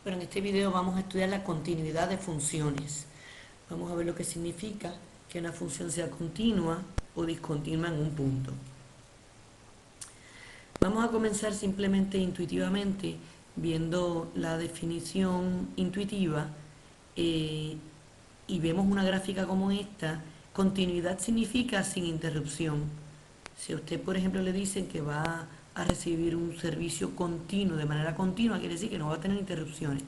Pero en este video vamos a estudiar la continuidad de funciones. Vamos a ver lo que significa que una función sea continua o discontinua en un punto. Vamos a comenzar simplemente intuitivamente viendo la definición intuitiva y vemos una gráfica como esta. Continuidad significa sin interrupción. Si a usted, por ejemplo, le dicen que va a recibir un servicio continuo, de manera continua, quiere decir que no va a tener interrupciones.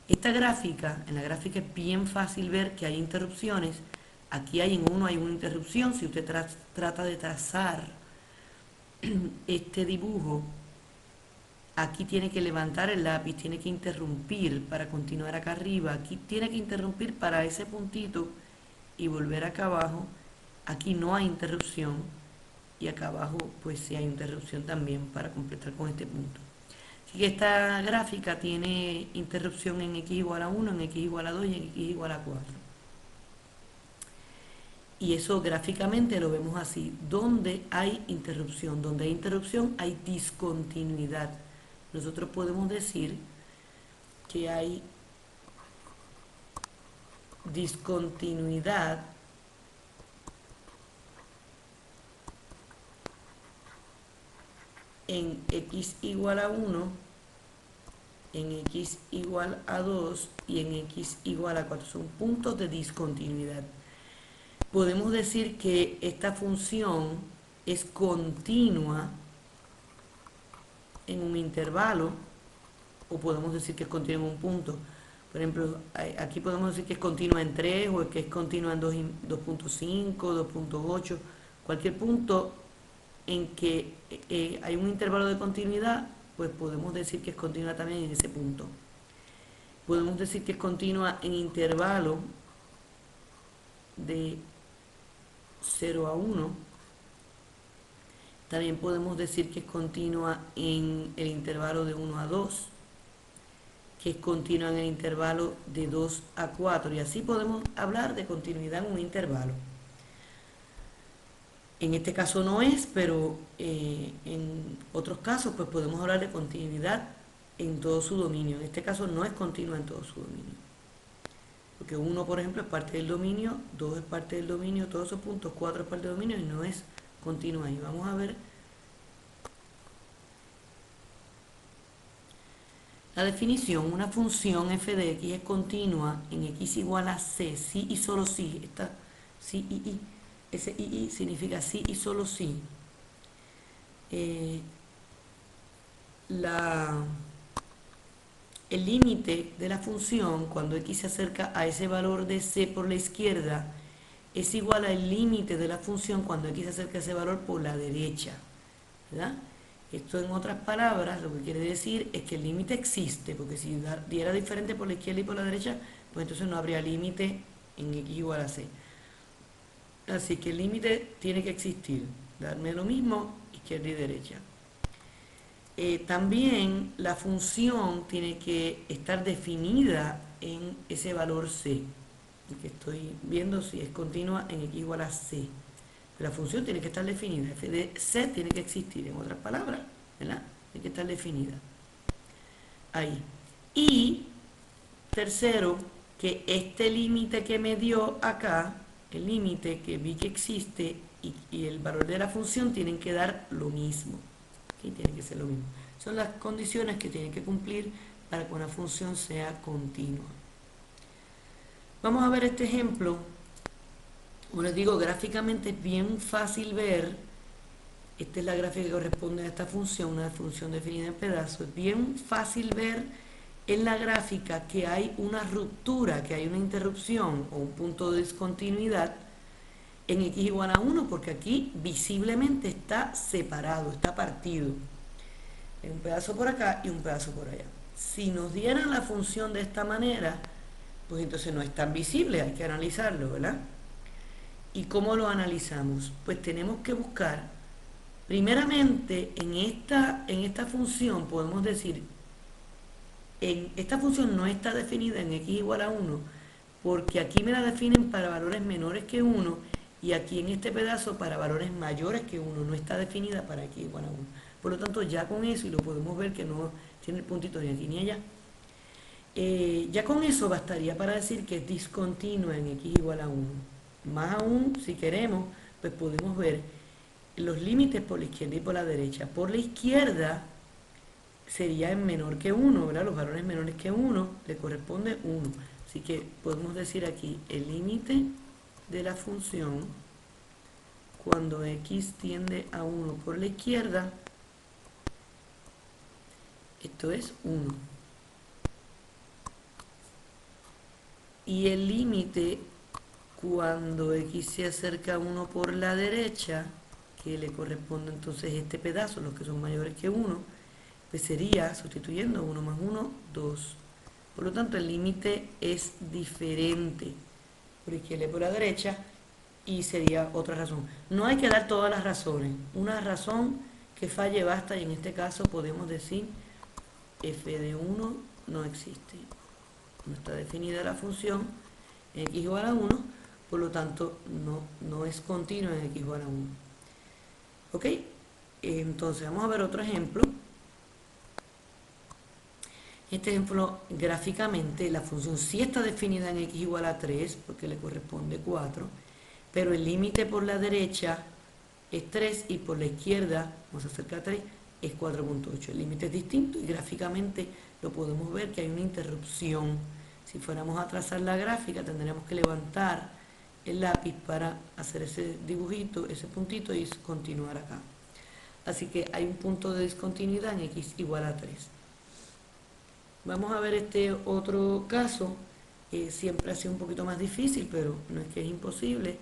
Esta gráfica, en la gráfica es bien fácil ver que hay interrupciones. Aquí hay en uno hay una interrupción. Si usted trata de trazar este dibujo, aquí tiene que levantar el lápiz, tiene que interrumpir para continuar acá arriba, aquí tiene que interrumpir para ese puntito y volver acá abajo. Aquí no hay interrupción y acá abajo pues sí hay interrupción también para completar con este punto. Así que esta gráfica tiene interrupción en x igual a 1, en x igual a 2 y en x igual a 4. Y eso gráficamente lo vemos así. Donde hay interrupción hay discontinuidad. Nosotros podemos decir que hay discontinuidad en x igual a 1, en x igual a 2 y en x igual a 4. Son puntos de discontinuidad. Podemos decir que esta función es continua en un intervalo, o podemos decir que es continua en un punto. Por ejemplo, aquí podemos decir que es continua en 3 o que es continua en 2.5, 2.8. Cualquier punto en que hay un intervalo de continuidad, pues podemos decir que es continua también en ese punto. Podemos decir que es continua en intervalo de 0 a 1. También podemos decir que es continua en el intervalo de 1 a 2, que es continua en el intervalo de 2 a 4, y así podemos hablar de continuidad en un intervalo. En este caso no es, pero en otros casos pues podemos hablar de continuidad en todo su dominio. En este caso no es continua en todo su dominio, porque 1, por ejemplo, es parte del dominio, 2 es parte del dominio, todos esos puntos, 4 es parte del dominio y no es continua. Y vamos a ver la definición. Una función f de x es continua en x igual a c, si y solo si. Esta si y i. Ese i significa si y solo si. El límite de la función cuando x se acerca a ese valor de c por la izquierda es igual al límite de la función cuando x se acerca a ese valor por la derecha, ¿verdad? Esto, en otras palabras, lo que quiere decir es que el límite existe, porque si diera diferente por la izquierda y por la derecha, pues entonces no habría límite en x igual a c. Así que el límite tiene que existir, darme lo mismo izquierda y derecha. También la función tiene que estar definida en ese valor c, que estoy viendo si es continua en x igual a c. La función tiene que estar definida, f de c tiene que existir, en otras palabras, ¿verdad? Tiene que estar definida. Ahí. Y tercero, que este límite que me dio acá, el límite que vi que existe y el valor de la función tienen que dar lo mismo. ¿Okay? Tiene que ser lo mismo. Son las condiciones que tienen que cumplir para que una función sea continua. Vamos a ver este ejemplo. Como les digo, gráficamente es bien fácil ver. Esta es la gráfica que corresponde a esta función, una función definida en pedazos. Es bien fácil ver en la gráfica que hay una ruptura, que hay una interrupción o un punto de discontinuidad en x igual a 1, porque aquí visiblemente está separado, está partido. Hay un pedazo por acá y un pedazo por allá. Si nos dieran la función de esta manera, pues entonces no es tan visible, hay que analizarlo, ¿verdad? ¿Y cómo lo analizamos? Pues tenemos que buscar, primeramente, en esta función podemos decir, esta función no está definida en x igual a 1, porque aquí me la definen para valores menores que 1, y aquí en este pedazo para valores mayores que 1, no está definida para x igual a 1. Por lo tanto, ya con eso, y lo podemos ver que no tiene el puntito ni aquí ni allá, Ya con eso bastaría para decir que es discontinua en x igual a 1. Más aún, si queremos, pues podemos ver los límites por la izquierda y por la derecha. Por la izquierda sería en menor que 1, ¿verdad? Los valores menores que 1 le corresponde 1. Así que podemos decir aquí el límite de la función cuando x tiende a 1 por la izquierda, esto es 1. Y el límite cuando x se acerca a 1 por la derecha, que le corresponde entonces este pedazo, los que son mayores que 1, pues sería, sustituyendo 1 más 1, 2. Por lo tanto, el límite es diferente por izquierda y por la derecha, y sería otra razón. No hay que dar todas las razones. Una razón que falle basta, y en este caso podemos decir f de 1 no existe. No está definida la función en x igual a 1, por lo tanto no es continua en x igual a 1. ¿Ok? Entonces vamos a ver otro ejemplo. Este ejemplo, gráficamente, la función sí está definida en x igual a 3, porque le corresponde 4, pero el límite por la derecha es 3 y por la izquierda, vamos a acercar a 3, es 4.8. El límite es distinto y gráficamente lo podemos ver que hay una interrupción. Si fuéramos a trazar la gráfica, tendríamos que levantar el lápiz para hacer ese dibujito, ese puntito, y continuar acá. Así que hay un punto de discontinuidad en x igual a 3. Vamos a ver este otro caso. Siempre ha sido un poquito más difícil, pero no es que es imposible.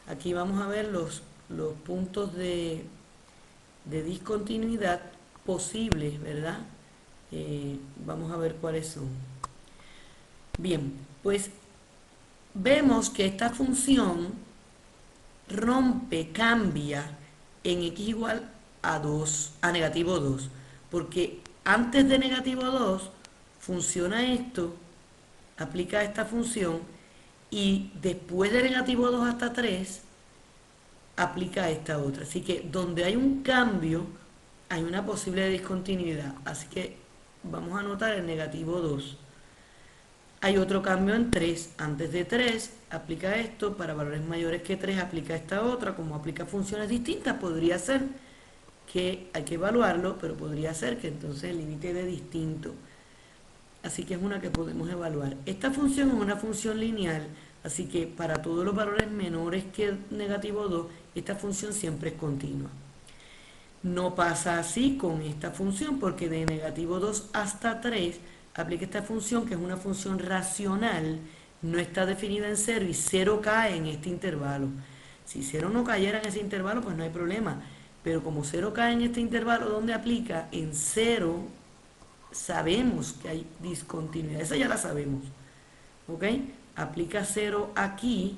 Aquí vamos a ver los puntos de discontinuidad posibles, ¿verdad? Vamos a ver cuáles son. Bien, pues vemos que esta función rompe, cambia en x igual a 2, a negativo 2, porque antes de negativo 2 funciona esto, aplica esta función, y después de negativo 2 hasta 3 aplica esta otra. Así que donde hay un cambio hay una posible discontinuidad. Así que vamos a anotar el negativo 2. Hay otro cambio en 3. Antes de 3 aplica esto, para valores mayores que 3 aplica esta otra. Como aplica funciones distintas, podría ser que hay que evaluarlo, pero podría ser que entonces el límite de distinto. Así que es una que podemos evaluar. Esta función es una función lineal, así que para todos los valores menores que negativo 2, esta función siempre es continua. No pasa así con esta función, porque de negativo 2 hasta 3 aplica esta función, que es una función racional, no está definida en 0 y 0 cae en este intervalo. Si 0 no cayera en ese intervalo, pues no hay problema. Pero como 0 cae en este intervalo, ¿dónde aplica? En 0 sabemos que hay discontinuidad, esa ya la sabemos, ¿ok? Aplica 0 aquí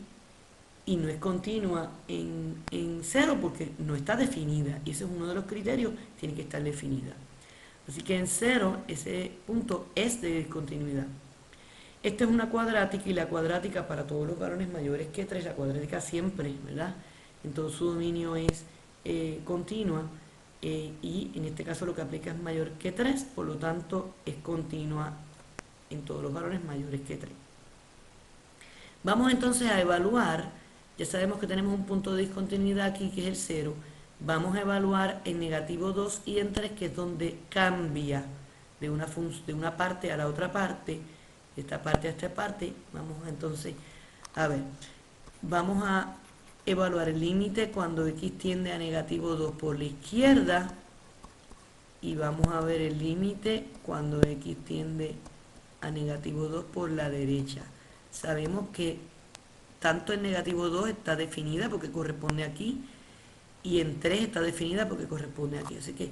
y no es continua en 0 porque no está definida, y ese es uno de los criterios, tiene que estar definida. Así que en 0 ese punto es de discontinuidad. Esta es una cuadrática, y la cuadrática para todos los valores mayores que 3, la cuadrática siempre, ¿verdad? En todo su dominio es continua, y en este caso lo que aplica es mayor que 3, por lo tanto es continua en todos los valores mayores que 3. Vamos entonces a evaluar, ya sabemos que tenemos un punto de discontinuidad aquí que es el 0, vamos a evaluar en negativo 2 y en 3, que es donde cambia de una parte a la otra parte, de esta parte a esta parte. Vamos entonces a ver, vamos a evaluar el límite cuando x tiende a negativo 2 por la izquierda, y vamos a ver el límite cuando x tiende a negativo 2 por la derecha. Sabemos que tanto en negativo 2 está definida porque corresponde aquí, y en 3 está definida porque corresponde aquí. Así que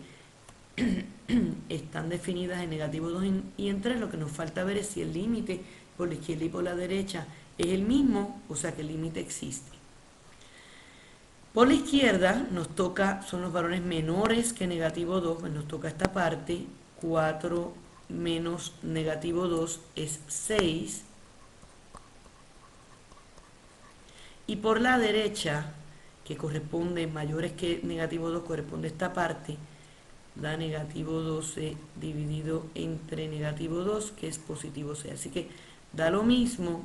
están definidas en negativo 2 y en 3. Lo que nos falta ver es si el límite por la izquierda y por la derecha es el mismo, o sea que el límite existe. Por la izquierda nos toca, son los valores menores que negativo 2, pues nos toca esta parte. 4 menos negativo 2 es 6. Y por la derecha, que corresponde mayores que negativo 2, corresponde esta parte, da negativo 12 dividido entre negativo 2, que es positivo c. Así que da lo mismo,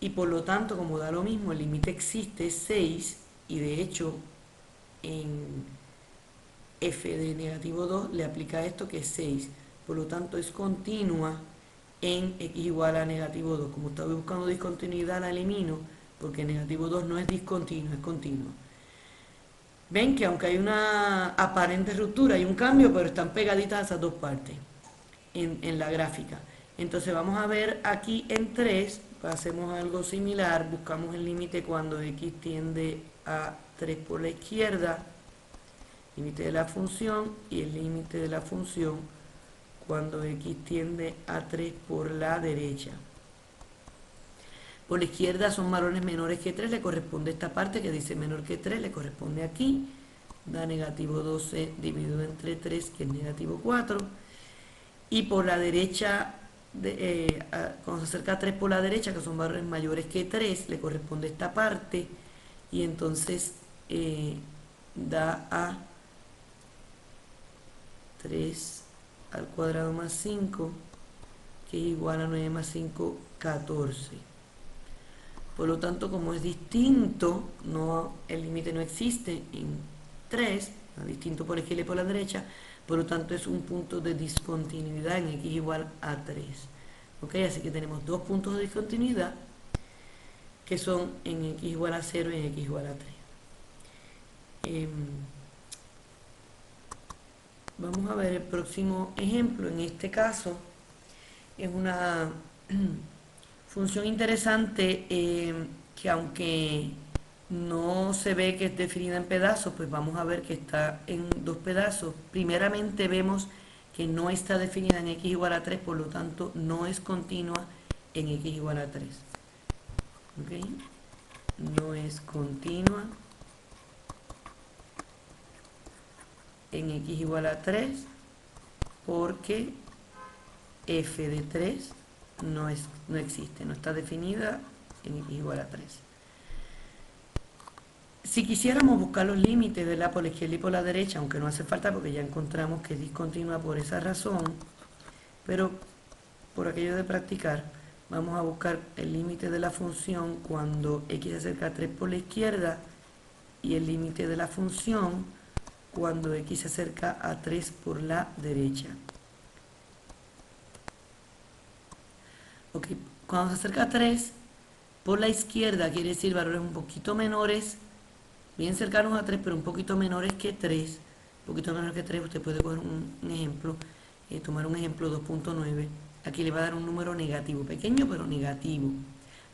y por lo tanto, como da lo mismo, el límite existe, es 6, y de hecho en f de negativo 2 le aplica esto, que es 6. Por lo tanto, es continua en x igual a negativo 2. Como estaba buscando discontinuidad, la elimino, porque negativo 2 no es discontinuo, es continuo. Ven que aunque hay una aparente ruptura, hay un cambio, pero están pegaditas esas dos partes en la gráfica. Entonces vamos a ver aquí en 3, hacemos algo similar, buscamos el límite cuando x tiende a 3 por la izquierda, límite de la función, y el límite de la función cuando x tiende a 3 por la derecha. Por la izquierda son valores menores que 3, le corresponde esta parte que dice menor que 3, le corresponde aquí, da negativo 12 dividido entre 3, que es negativo 4. Y por la derecha, cuando se acerca a 3 por la derecha, que son valores mayores que 3, le corresponde esta parte, y entonces da a 3 al cuadrado más 5, que es igual a 9 más 5, 14. Por lo tanto, como es distinto, el límite no existe en 3, es distinto por la izquierda y por la derecha, por lo tanto es un punto de discontinuidad en x igual a 3. ¿Ok? Así que tenemos dos puntos de discontinuidad que son en x igual a 0 y en x igual a 3. Vamos a ver el próximo ejemplo. En este caso es una función interesante que aunque no se ve que es definida en pedazos, pues vamos a ver que está en dos pedazos. Primeramente vemos que no está definida en x igual a 3, por lo tanto no es continua en x igual a 3. ¿Ok? No es continua en x igual a 3 porque f de 3 no existe, no está definida en x igual a 3. Si quisiéramos buscar los límites, ¿verdad?, por la izquierda y por la derecha, aunque no hace falta porque ya encontramos que es discontinua por esa razón, pero por aquello de practicar, vamos a buscar el límite de la función cuando x se acerca a 3 por la izquierda y el límite de la función cuando x se acerca a 3 por la derecha. Ok, cuando se acerca a 3 por la izquierda quiere decir valores un poquito menores, bien cercanos a 3, pero un poquito menores que 3. Un poquito menor que 3, usted puede coger un ejemplo, tomar un ejemplo 2.9. Aquí le va a dar un número negativo, pequeño pero negativo.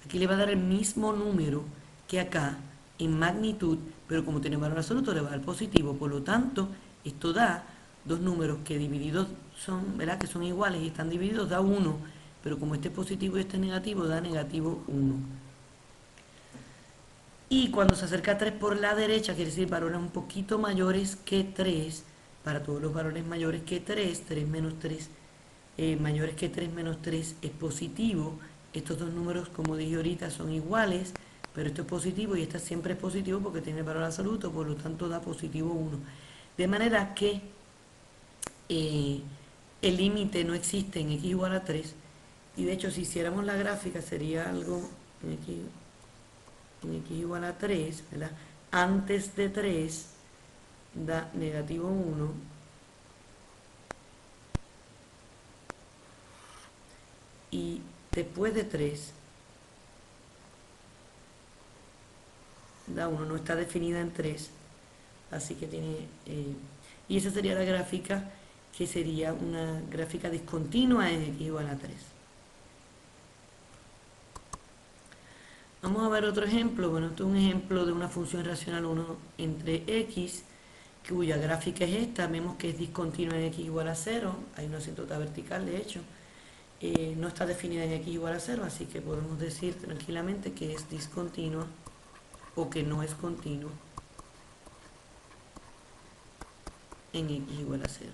Aquí le va a dar el mismo número que acá en magnitud, pero como tiene valor absoluto le va a dar positivo. Por lo tanto, esto da dos números que divididos son, ¿verdad?, que son iguales y están divididos, da 1, pero como este es positivo y este es negativo, da negativo 1. Y cuando se acerca a 3 por la derecha, quiere decir valores un poquito mayores que 3. Para todos los valores mayores que 3, 3 menos 3, mayores que 3 menos 3 es positivo. Estos dos números, como dije ahorita, son iguales, pero esto es positivo y este siempre es positivo porque tiene valor absoluto, por lo tanto da positivo 1. De manera que el límite no existe en x igual a 3, y de hecho si hiciéramos la gráfica sería algo en x igual a 3, ¿verdad? Antes de 3 da negativo 1, y después de 3 da 1, no está definida en 3, así que tiene... y esa sería la gráfica, que sería una gráfica discontinua en x igual a 3. Vamos a ver otro ejemplo. Bueno, esto es un ejemplo de una función racional 1 entre x, cuya gráfica es esta. Vemos que es discontinua en x igual a 0, hay una asíntota vertical de hecho. No está definida en x igual a 0, así que podemos decir tranquilamente que es discontinua o que no es continua en x igual a 0.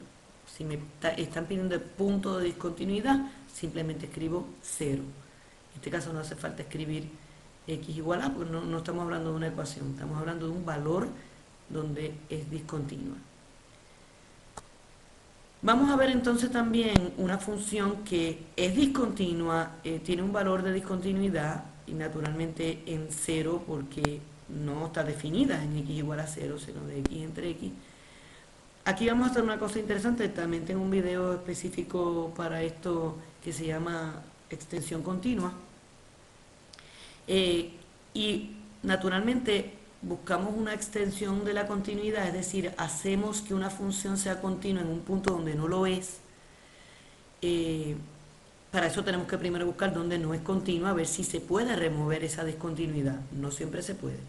Si me están pidiendo el punto de discontinuidad, simplemente escribo 0. En este caso no hace falta escribir x igual a, porque no estamos hablando de una ecuación, estamos hablando de un valor donde es discontinua. Vamos a ver entonces también una función que es discontinua, tiene un valor de discontinuidad y naturalmente en cero porque no está definida en x igual a cero, sino de x entre x. Aquí vamos a hacer una cosa interesante, también tengo un video específico para esto que se llama extensión continua. Eh, y naturalmente buscamos una extensión de la continuidad, es decir, hacemos que una función sea continua en un punto donde no lo es. Eh, para eso tenemos que primero buscar dónde no es continua, a ver si se puede remover esa discontinuidad. No siempre se puede.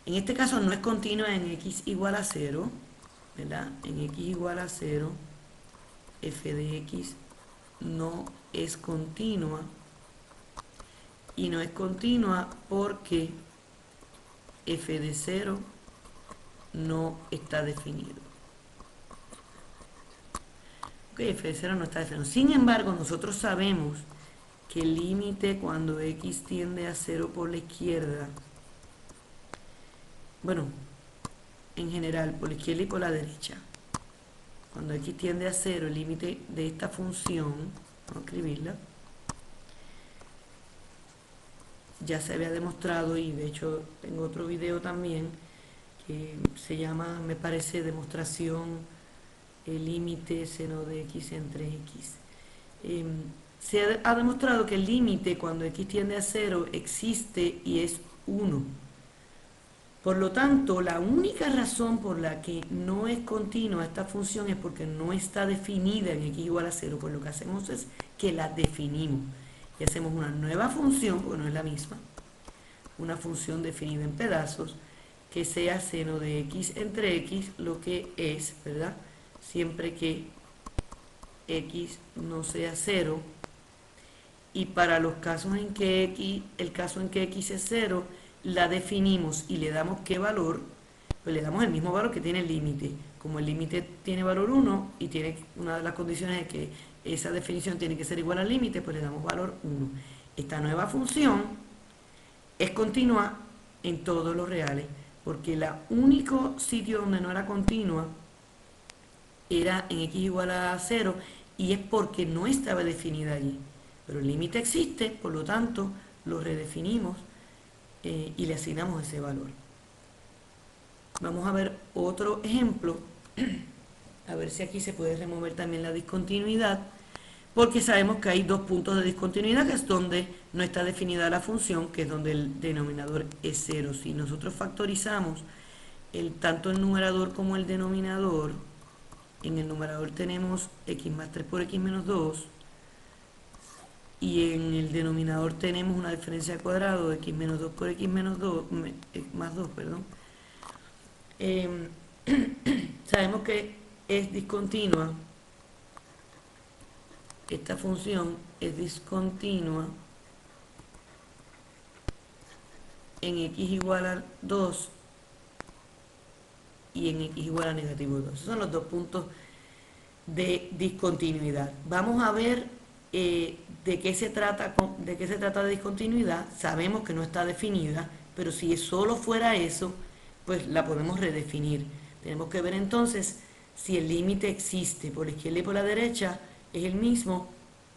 En este caso no es continua en x igual a 0, ¿verdad? En x igual a 0, f de x no es continua. Y no es continua porque f de 0 no está definido. Ok, f de 0 no está definido. Sin embargo, nosotros sabemos que el límite cuando x tiende a 0 por la izquierda, bueno, en general, por la izquierda y por la derecha, cuando x tiende a 0, el límite de esta función, vamos a escribirla, ya se había demostrado, y de hecho tengo otro video también que se llama, me parece, demostración el límite seno de x entre x. Se ha demostrado que el límite cuando x tiende a 0 existe y es 1. Por lo tanto, la única razón por la que no es continua esta función es porque no está definida en x igual a 0. Pues lo que hacemos es que la definimos y hacemos una nueva función, porque no es la misma, una función definida en pedazos que sea seno de x entre x, lo que es, ¿verdad? Siempre que x no sea 0, y para los casos en que x, el caso en que x es 0, la definimos y le damos qué valor, pues le damos el mismo valor que tiene el límite. Como el límite tiene valor 1 y tiene una de las condiciones es que esa definición tiene que ser igual al límite, pues le damos valor 1. Esta nueva función es continua en todos los reales, porque el único sitio donde no era continua era en x igual a 0 y es porque no estaba definida allí. Pero el límite existe, por lo tanto lo redefinimos y le asignamos ese valor. Vamos a ver otro ejemplo, a ver si aquí se puede remover también la discontinuidad, porque sabemos que hay dos puntos de discontinuidad, que es donde no está definida la función, que es donde el denominador es 0. Si nosotros factorizamos tanto el numerador como el denominador, en el numerador tenemos x más 3 por x menos 2, y en el denominador tenemos una diferencia al cuadrado de x menos 2 por x menos 2, más 2, perdón. Sabemos que es discontinua, esta función es discontinua en x igual a 2 y en x igual a negativo 2. Esos son los dos puntos de discontinuidad. Vamos a ver de qué se trata de discontinuidad. Sabemos que no está definida, pero si solo fuera eso, pues la podemos redefinir. Tenemos que ver entonces si el límite existe por la izquierda y por la derecha es el mismo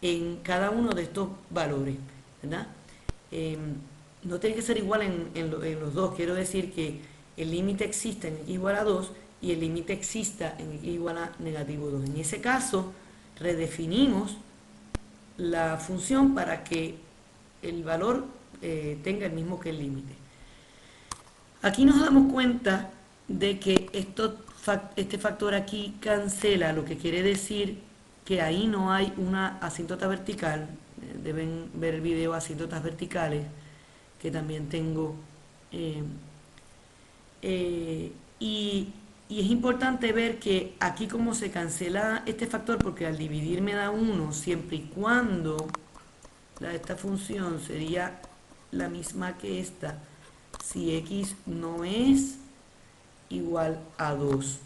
en cada uno de estos valores, ¿verdad? No tiene que ser igual en los dos. Quiero decir que el límite exista en x igual a 2 y el límite exista en x igual a negativo 2. En ese caso, redefinimos la función para que el valor tenga el mismo que el límite. Aquí nos damos cuenta de que este factor aquí cancela, lo que quiere decir que ahí no hay una asíntota vertical. Deben ver el video asíntotas verticales, que también tengo. Y es importante ver que aquí como se cancela este factor, porque al dividir me da 1, siempre y cuando esta función sería la misma que esta, si x no es igual a 2.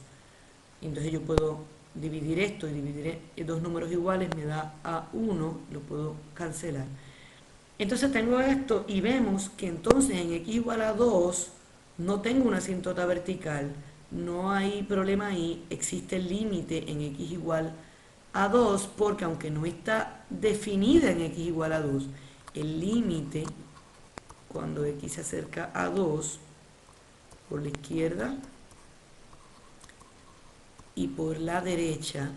Entonces yo puedo dividir esto y dividir dos números iguales me da a 1, lo puedo cancelar. Entonces tengo esto y vemos que entonces en x igual a 2 no tengo una asíntota vertical, no hay problema ahí, existe el límite en x igual a 2 porque aunque no está definida en x igual a 2, el límite cuando x se acerca a 2 por la izquierda y por la derecha,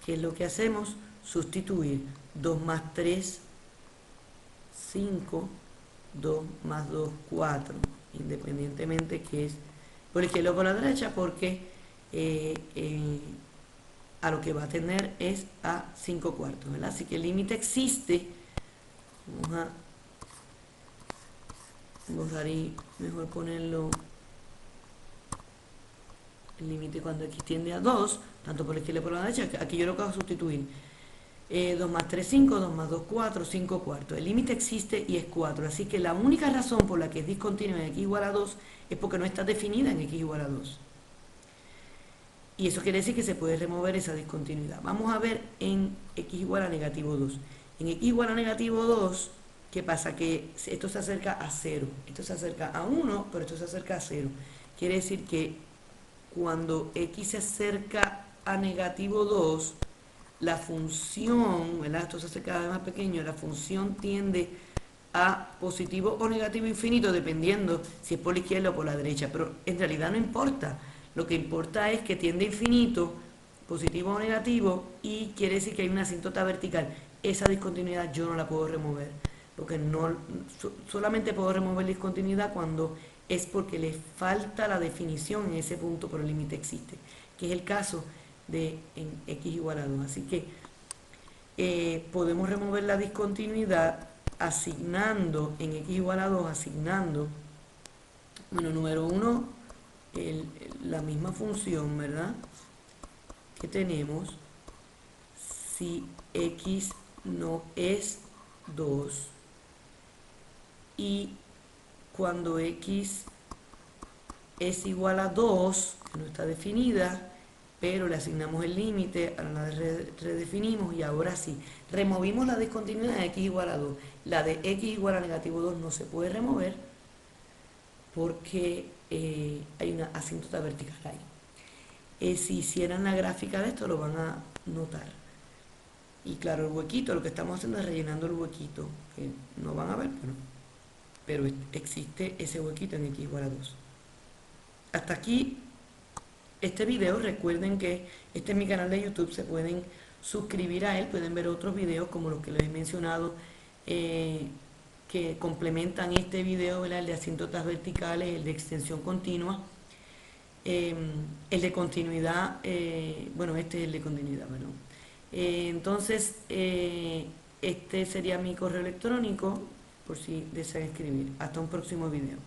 ¿qué es lo que hacemos? Sustituir 2 más 3, 5, 2 más 2, 4, independientemente que es por la izquierda o por la derecha, porque a lo que va a tener es a 5 cuartos, ¿verdad? Así que el límite existe. Vamos a borrar y mejor ponerlo el límite cuando x tiende a 2, tanto por la izquierda como por la derecha. Aquí yo lo que hago es sustituir 2 más 3, 5, 2 más 2, 4, 5 cuartos. El límite existe y es 4, así que la única razón por la que es discontinua en x igual a 2 es porque no está definida en x igual a 2. Y eso quiere decir que se puede remover esa discontinuidad. Vamos a ver en x igual a negativo 2. En x igual a negativo 2, ¿qué pasa? Que esto se acerca a 0. Esto se acerca a 1, pero esto se acerca a 0. Quiere decir que cuando x se acerca a negativo 2, la función, ¿verdad? Esto se hace cada vez más pequeño, la función tiende a positivo o negativo infinito, dependiendo si es por la izquierda o por la derecha, pero en realidad no importa. Lo que importa es que tiende a infinito, positivo o negativo, y quiere decir que hay una asíntota vertical. Esa discontinuidad yo no la puedo remover, porque no, solamente puedo remover la discontinuidad cuando es porque le falta la definición en ese punto, pero el límite existe, que es el caso de en x igual a 2. Así que podemos remover la discontinuidad asignando en x igual a 2, asignando, bueno, número 1, la misma función, ¿verdad? Que tenemos si x no es 2 y cuando x es igual a 2, que no está definida, pero le asignamos el límite, ahora la redefinimos y ahora sí, removimos la discontinuidad de x igual a 2. La de x igual a negativo 2 no se puede remover porque hay una asíntota vertical ahí. Si hicieran la gráfica de esto lo van a notar. Y claro, el huequito, lo que estamos haciendo es rellenando el huequito, que no van a ver, pero existe ese huequito en x igual a 2. Hasta aquí este video. Recuerden que este es mi canal de YouTube, se pueden suscribir a él, pueden ver otros videos como los que les he mencionado, que complementan este video, ¿verdad? El de asíntotas verticales, el de extensión continua, el de continuidad, bueno, este es el de continuidad, perdón. Entonces, este sería mi correo electrónico por si desean escribir. Hasta un próximo video.